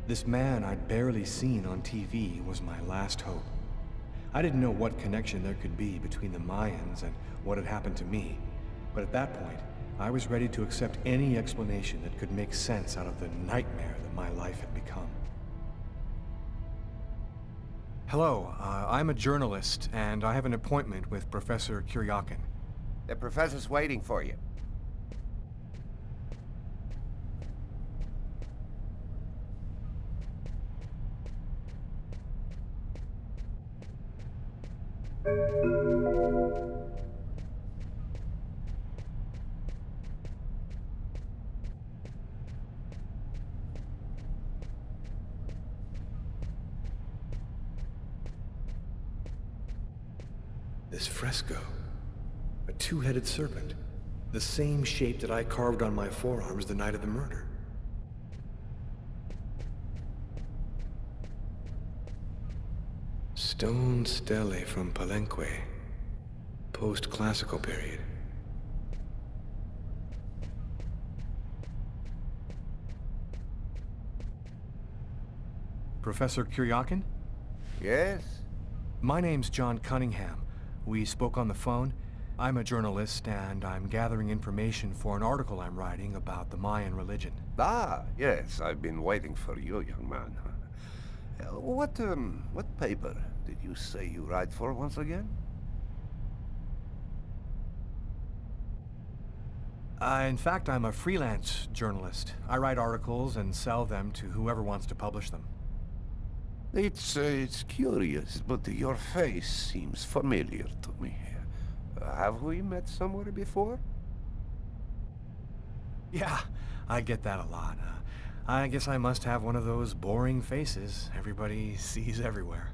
This man I'd barely seen on TV was my last hope. I didn't know what connection there could be between the Mayans and what had happened to me, but at that point, I was ready to accept any explanation that could make sense out of the nightmare that my life had become. Hello, I'm a journalist, and I have an appointment with Professor Kuryakin. The professor's waiting for you. This fresco. A two-headed serpent. The same shape that I carved on my forearms the night of the murder. Stone stele from Palenque. Post-classical period. Professor Kuryakin? Yes? My name's John Cunningham. We spoke on the phone. I'm a journalist, and I'm gathering information for an article I'm writing about the Mayan religion. Ah, yes, I've been waiting for you, young man. What paper did you say you write for once again? In fact, I'm a freelance journalist. I write articles and sell them to whoever wants to publish them. It's curious, but your face seems familiar to me. Have we met somewhere before? Yeah, I get that a lot. I guess I must have one of those boring faces everybody sees everywhere.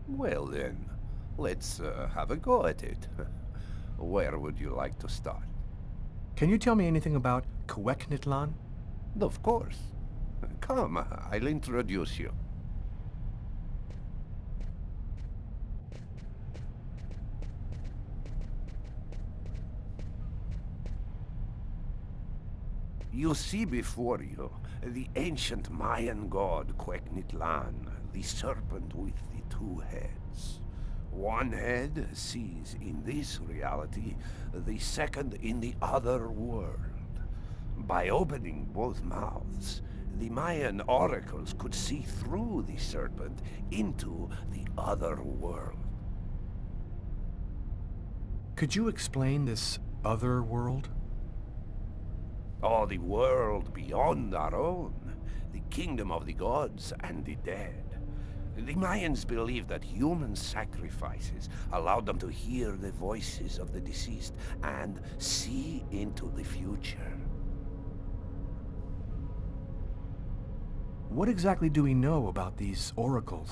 Well then, let's have a go at it. Where would you like to start? Can you tell me anything about Quequitlan? Of course. Come, I'll introduce you. You see before you the ancient Mayan god Quequitlan, the serpent with the two heads. One head sees in this reality, the second in the other world. By opening both mouths, the Mayan oracles could see through the serpent into the other world. Could you explain this other world? Oh, the world beyond our own, the kingdom of the gods and the dead. The Mayans believed that human sacrifices allowed them to hear the voices of the deceased and see into the future. What exactly do we know about these oracles?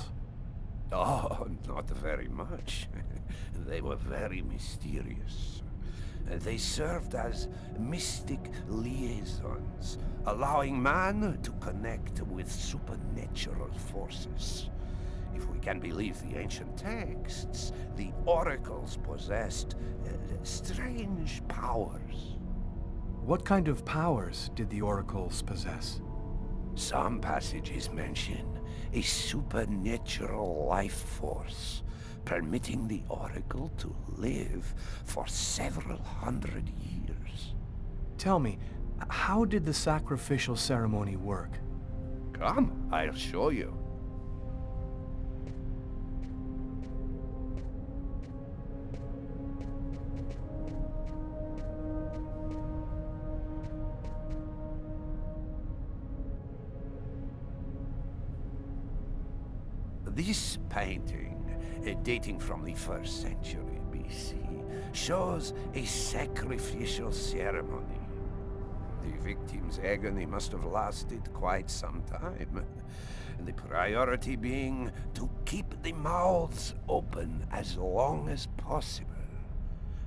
Oh, not very much. They were very mysterious. They served as mystic liaisons, allowing man to connect with supernatural forces. If we can believe the ancient texts, the oracles possessed strange powers. What kind of powers did the oracles possess? Some passages mention a supernatural life force, permitting the oracle to live for several hundred years. Tell me, how did the sacrificial ceremony work? Come, I'll show you. This painting, dating from the 1st century BC, shows a sacrificial ceremony. The victim's agony must have lasted quite some time, the priority being to keep the mouths open as long as possible.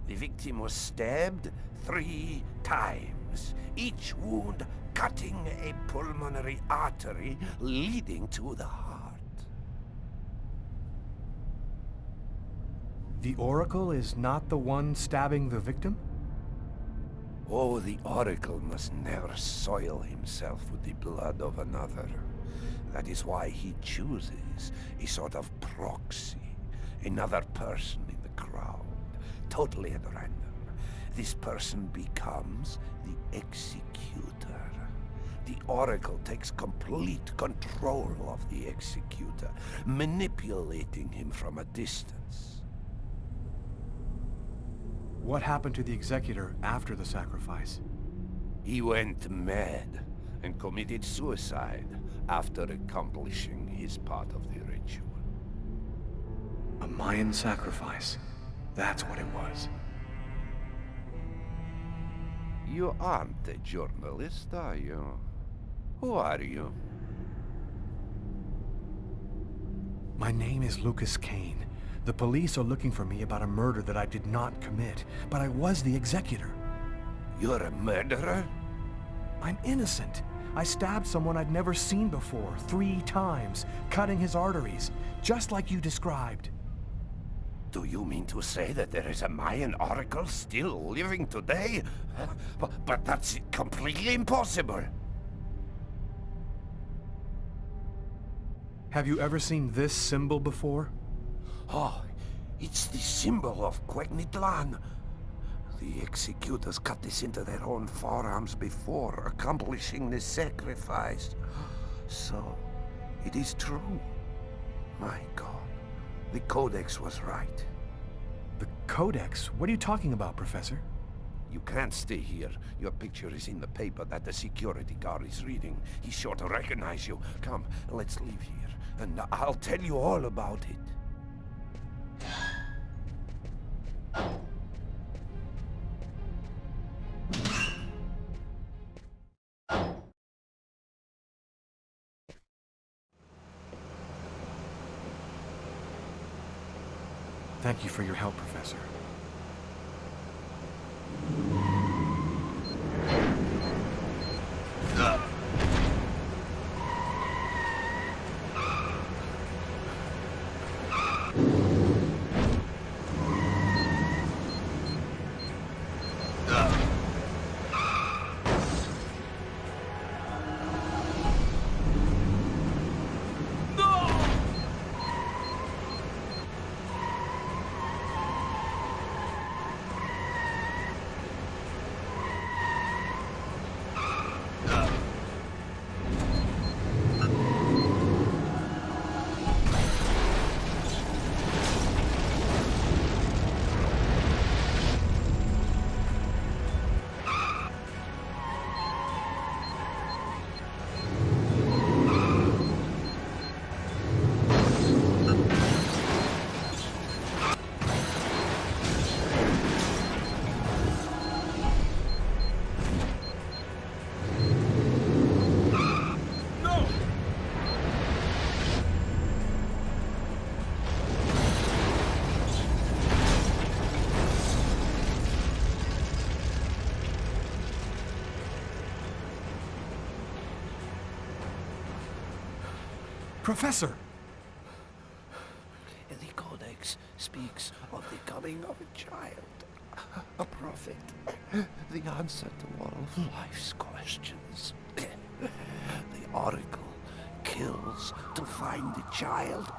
The victim was stabbed 3 times, each wound cutting a pulmonary artery leading to the heart. The oracle is not the one stabbing the victim? Oh, the Oracle must never soil himself with the blood of another. That is why he chooses a sort of proxy, another person in the crowd, totally at random. This person becomes the executor. The Oracle takes complete control of the executor, manipulating him from a distance. What happened to the executor after the sacrifice? He went mad and committed suicide after accomplishing his part of the ritual. A Mayan sacrifice. That's what it was. You aren't a journalist, are you? Who are you? My name is Lucas Kane. The police are looking for me about a murder that I did not commit, but I was the executor. You're a murderer? I'm innocent. I stabbed someone I'd never seen before, 3 times, cutting his arteries, just like you described. Do you mean to say that there is a Mayan oracle still living today? But that's completely impossible. Have you ever seen this symbol before? Oh, it's the symbol of Quegnitlan. The executors cut this into their own forearms before accomplishing the sacrifice. So, it is true. My God, the Codex was right. The Codex? What are you talking about, Professor? You can't stay here. Your picture is in the paper that the security guard is reading. He's sure to recognize you. Come, let's leave here, and I'll tell you all about it. Thank you for your help, Professor. Professor! The Codex speaks of the coming of a child, a prophet, the answer to all of life's questions. The Oracle kills to find the child.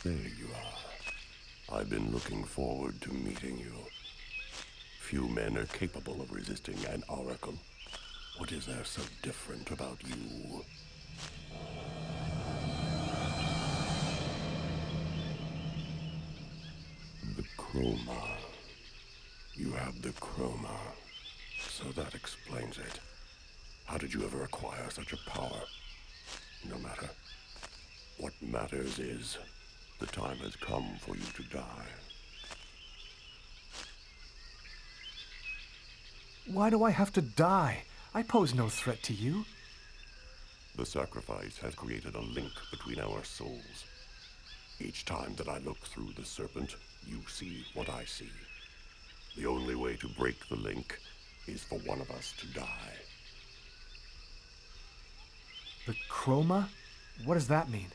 There you are. I've been looking forward to meeting you. Few men are capable of resisting an oracle. What is there so different about you? The chroma. You have the chroma. So that explains it. How did you ever acquire such a power? No matter. What matters is, the time has come for you to die. Why do I have to die? I pose no threat to you. The sacrifice has created a link between our souls. Each time that I look through the serpent, you see what I see. The only way to break the link is for one of us to die. The chroma? What does that mean?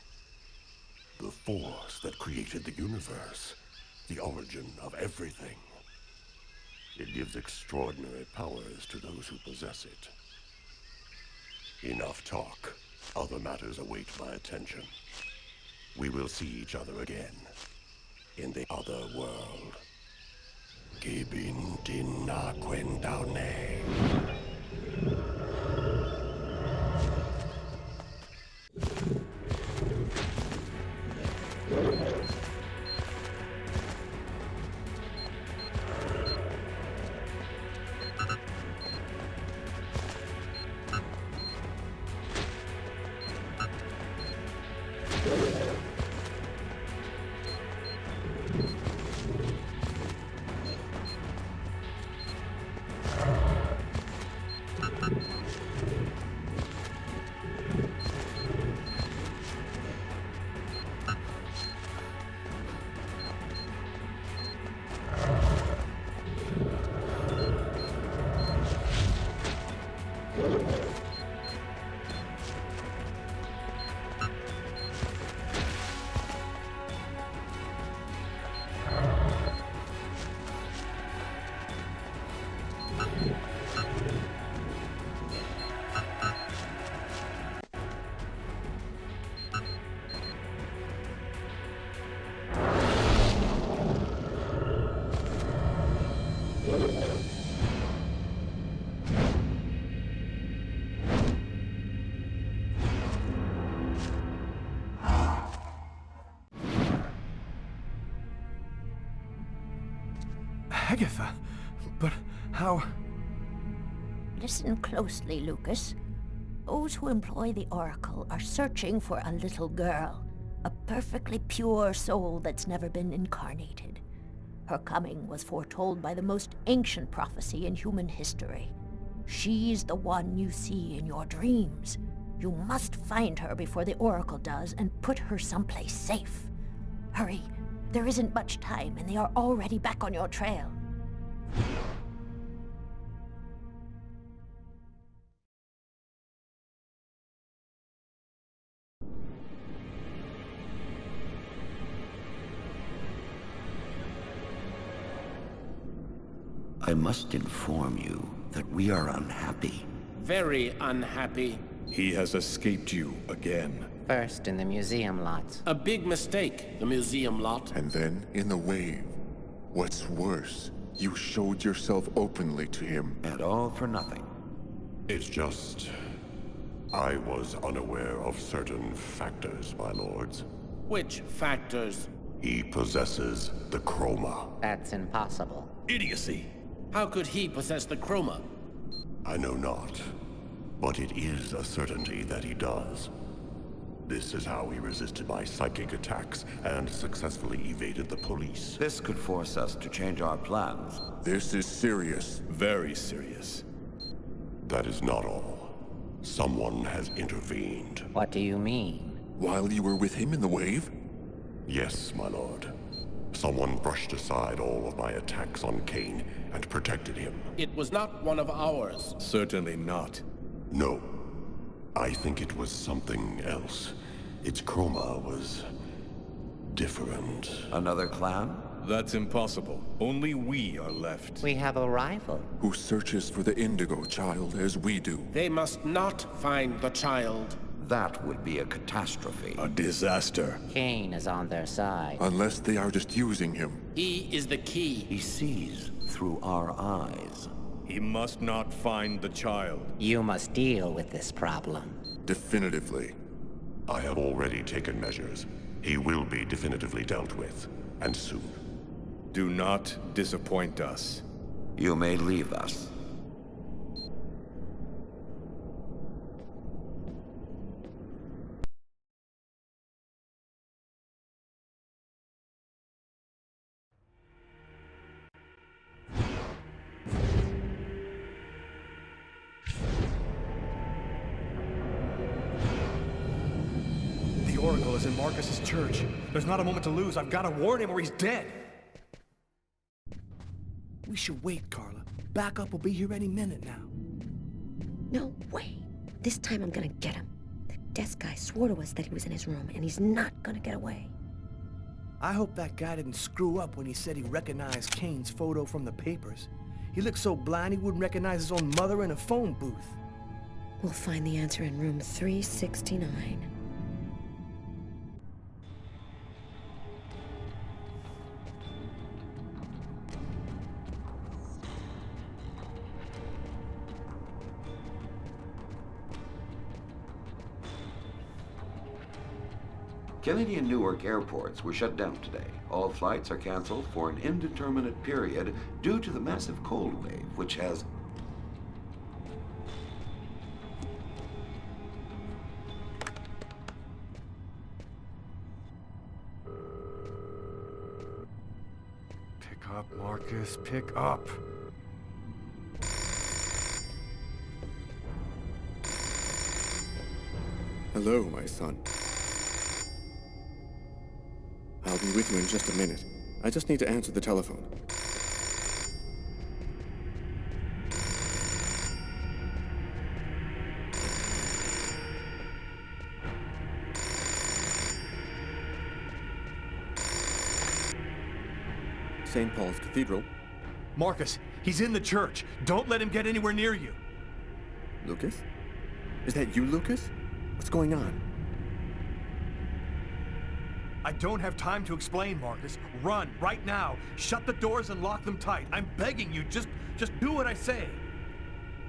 The force that created the universe. The origin of everything. It gives extraordinary powers to those who possess it. Enough talk. Other matters await my attention. We will see each other again. In the other world. Gibin din na kwentaune. Agatha? But how... Listen closely, Lucas. Those who employ the Oracle are searching for a little girl. A perfectly pure soul that's never been incarnated. Her coming was foretold by the most ancient prophecy in human history. She's the one you see in your dreams. You must find her before the Oracle does and put her someplace safe. Hurry. There isn't much time and they are already back on your trail. I must inform you that we are unhappy. Very unhappy. He has escaped you again. First in the museum lot. A big mistake, the museum lot. And then in the wave. What's worse, you showed yourself openly to him. And all for nothing. It's just... I was unaware of certain factors, my lords. Which factors? He possesses the chroma. That's impossible. Idiocy! How could he possess the chroma? I know not, but it is a certainty that he does. This is how he resisted my psychic attacks and successfully evaded the police. This could force us to change our plans. This is serious. Very serious. That is not all. Someone has intervened. What do you mean? While you were with him in the wave? Yes, my lord. Someone brushed aside all of my attacks on Kane and protected him. It was not one of ours. Certainly not. No. I think it was something else. Its chroma was... different. Another clan? That's impossible. Only we are left. We have a rival. Who searches for the Indigo child as we do. They must not find the child. That would be a catastrophe. A disaster. Kane is on their side. Unless they are just using him. He is the key. He sees through our eyes. He must not find the child. You must deal with this problem. Definitively. I have already taken measures. He will be definitively dealt with, and soon. Do not disappoint us. You may leave us. Oracle is in Marcus's church. There's not a moment to lose. I've got to warn him or he's dead. We should wait, Carla. Backup will be here any minute now. No way. This time I'm gonna get him. The desk guy swore to us that he was in his room, and he's not gonna get away. I hope that guy didn't screw up when he said he recognized Kane's photo from the papers. He looked so blind he wouldn't recognize his own mother in a phone booth. We'll find the answer in room 369. Kennedy and Newark airports were shut down today. All flights are canceled for an indeterminate period due to the massive cold wave, which has... Pick up, Marcus. Pick up. Hello, my son. I'll be with you in just a minute. I just need to answer the telephone. St. Paul's Cathedral. Marcus, he's in the church. Don't let him get anywhere near you. Lucas? Is that you, Lucas? What's going on? I don't have time to explain, Marcus. Run, right now. Shut the doors and lock them tight. I'm begging you, just do what I say.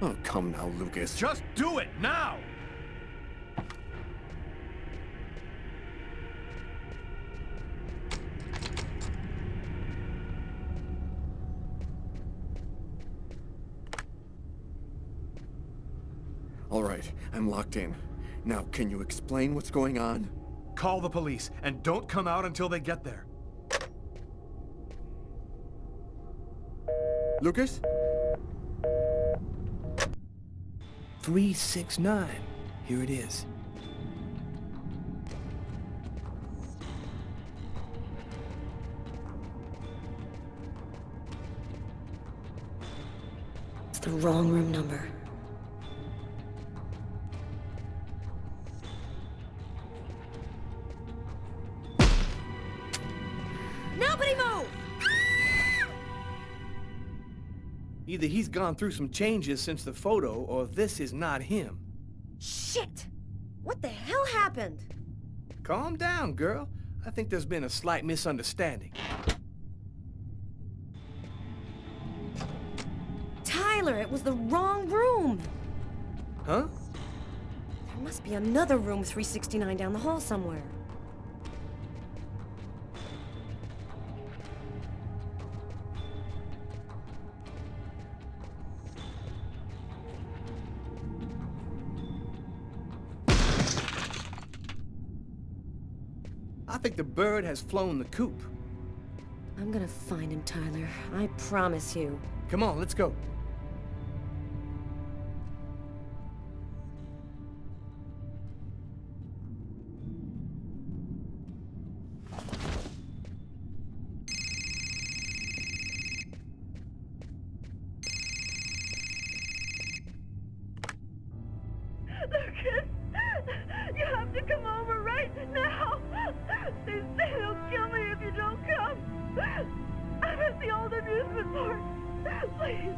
Oh, come now, Lucas. Just do it, now! All right, I'm locked in. Now, can you explain what's going on? Call the police, and don't come out until they get there. Lucas? 369. Here it is. It's the wrong room number. Nobody move! Either he's gone through some changes since the photo, or this is not him. Shit! What the hell happened? Calm down, girl. I think there's been a slight misunderstanding. Tyler, it was the wrong room! Huh? There must be another room 369 down the hall somewhere. I think the bird has flown the coop. I'm gonna find him, Tyler. I promise you. Come on, let's go. Lucas, you have to come over right now. They say they'll kill me if you don't come. I'm at the old amusement park. Please,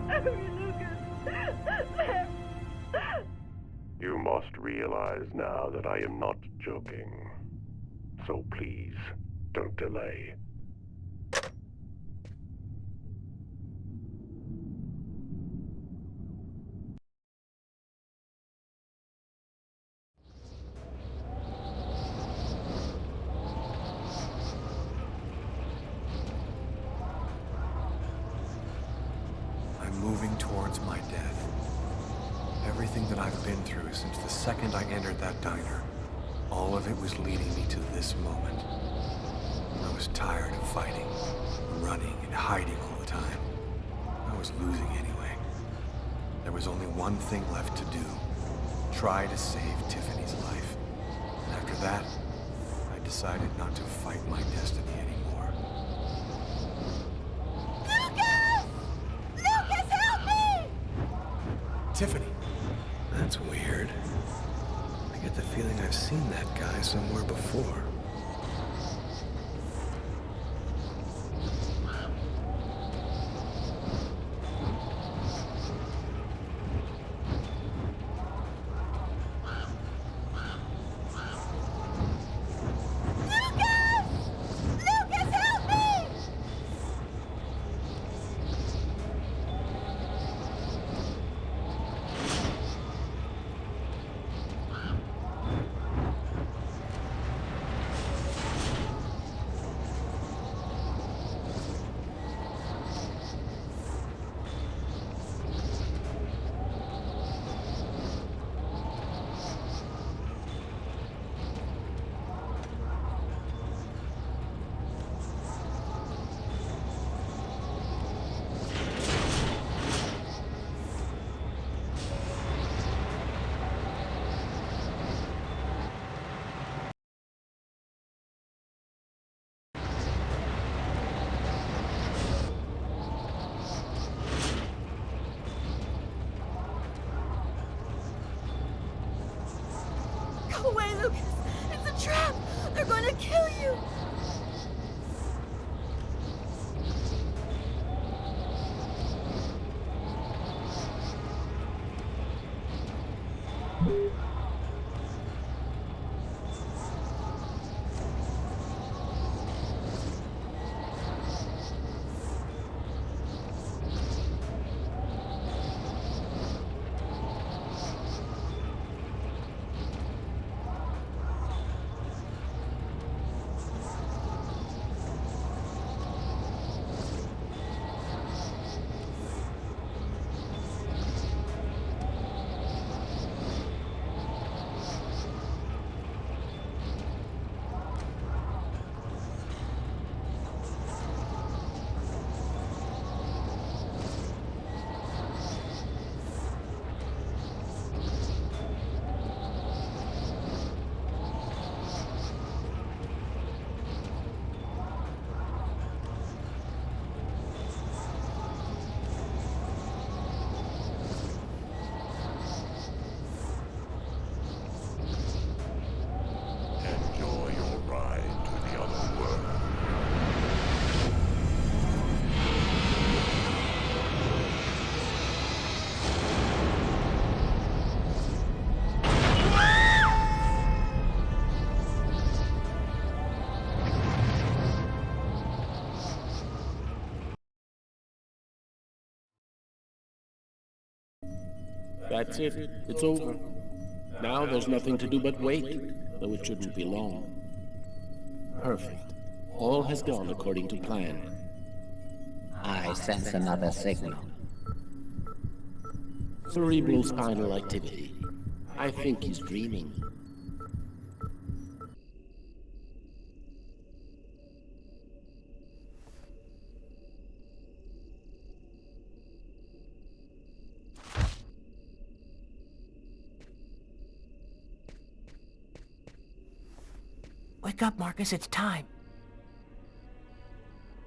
hurry, Lucas. There. You must realize now that I am not joking. So please, don't delay. Moving towards my death. Everything that I've been through since the second I entered that diner, all of it was leading me to this moment. I was tired of fighting, running and hiding all the time. I was losing anyway. There was only one thing left to do. Try to save Tiffany's life. And After that, I decided not to fight my destiny anymore. Lucas! Lucas, help me! Tiffany! That's weird. I get the feeling I've seen that guy somewhere before. Go away, Lucas! It's a trap! They're going to kill you! Enjoy your ride to the other world. That's it. It's over. Now there's nothing to do but wait, though it shouldn't be long. Perfect. All has gone according to plan. I sense another signal. Cerebral spinal activity. I think he's dreaming. Wake up, Marcus, it's time.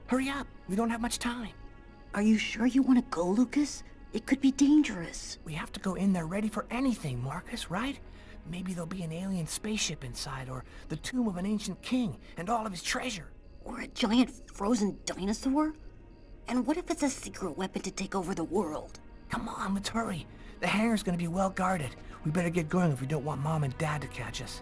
Hurry up, we don't have much time. Are you sure you want to go, Lucas? It could be dangerous. We have to go in there ready for anything, Marcus, right? Maybe there'll be an alien spaceship inside, or the tomb of an ancient king, and all of his treasure. Or a giant frozen dinosaur? And what if it's a secret weapon to take over the world? Come on, let's hurry. The hangar's gonna be well guarded. We better get going if we don't want Mom and Dad to catch us.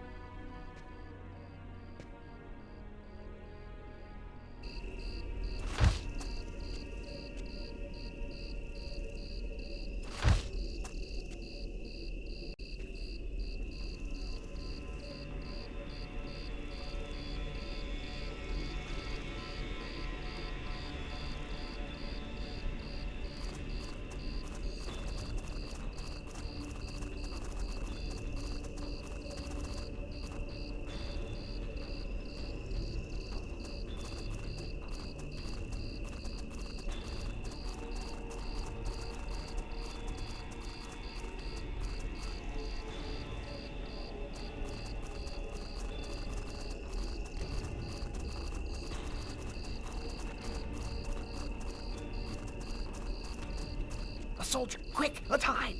soldier. Quick, let's hide.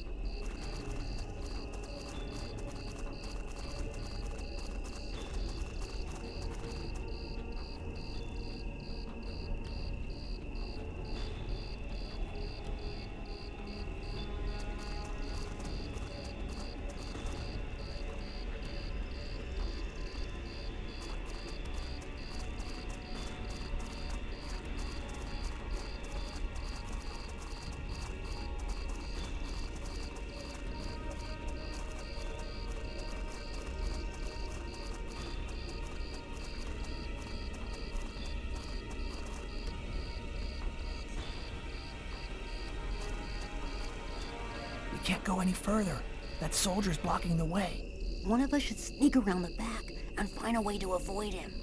We can't go any further. That soldier's blocking the way. One of us should sneak around the back and find a way to avoid him.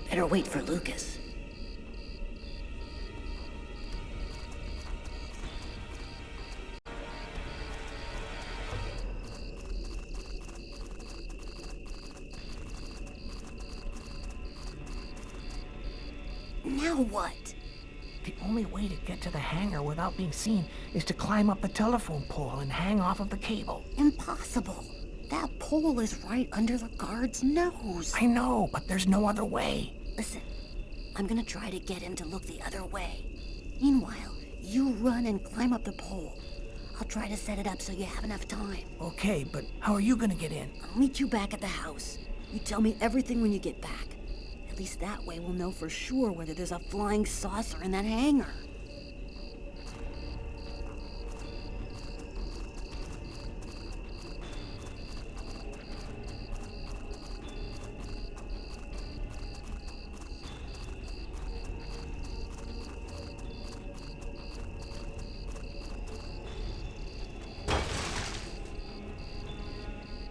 Better wait for Lucas. Now what? The only way to get to the hangar without being seen is to climb up the telephone pole and hang off of the cable. Impossible. That pole is right under the guard's nose. I know, but there's no other way. Listen, I'm gonna try to get him to look the other way. Meanwhile, you run and climb up the pole. I'll try to set it up so you have enough time. Okay, but how are you gonna get in? I'll meet you back at the house. You tell me everything when you get back. At least that way we'll know for sure whether there's a flying saucer in that hangar.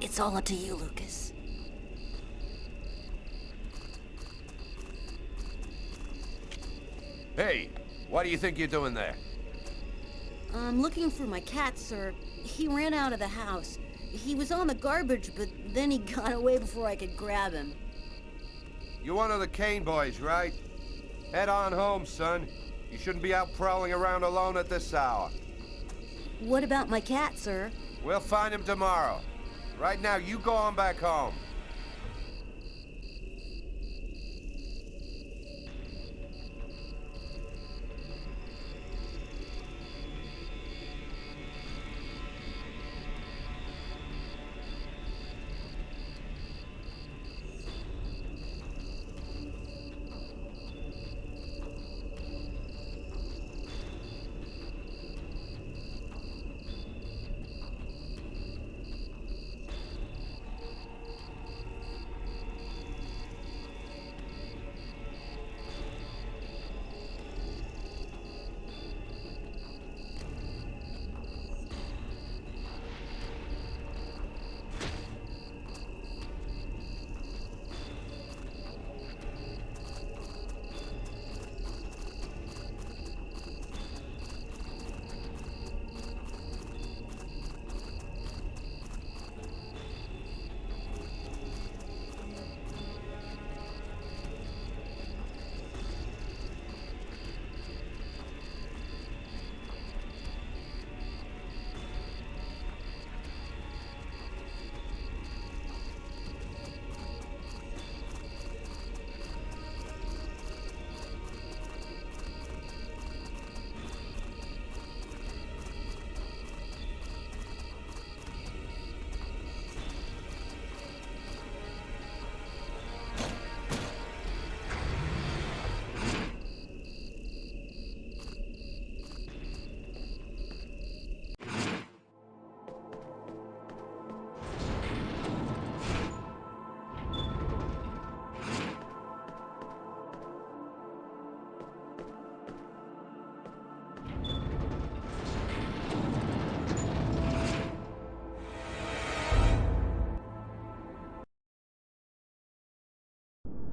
It's all up to you, Lucas. Hey, what do you think you're doing there? I'm looking for my cat, sir. He ran out of the house. He was on the garbage, but then he got away before I could grab him. You're one of the Kane boys, right? Head on home, son. You shouldn't be out prowling around alone at this hour. What about my cat, sir? We'll find him tomorrow. Right now, you go on back home.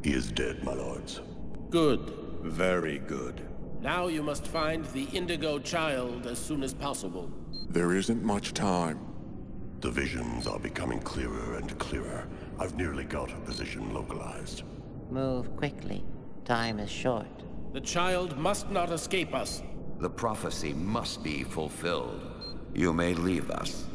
He is dead, my lords. Good. Very good. Now you must find the Indigo child as soon as possible. There isn't much time. The visions are becoming clearer and clearer. I've nearly got a position localized. Move quickly. Time is short. The child must not escape us. The prophecy must be fulfilled. You may leave us.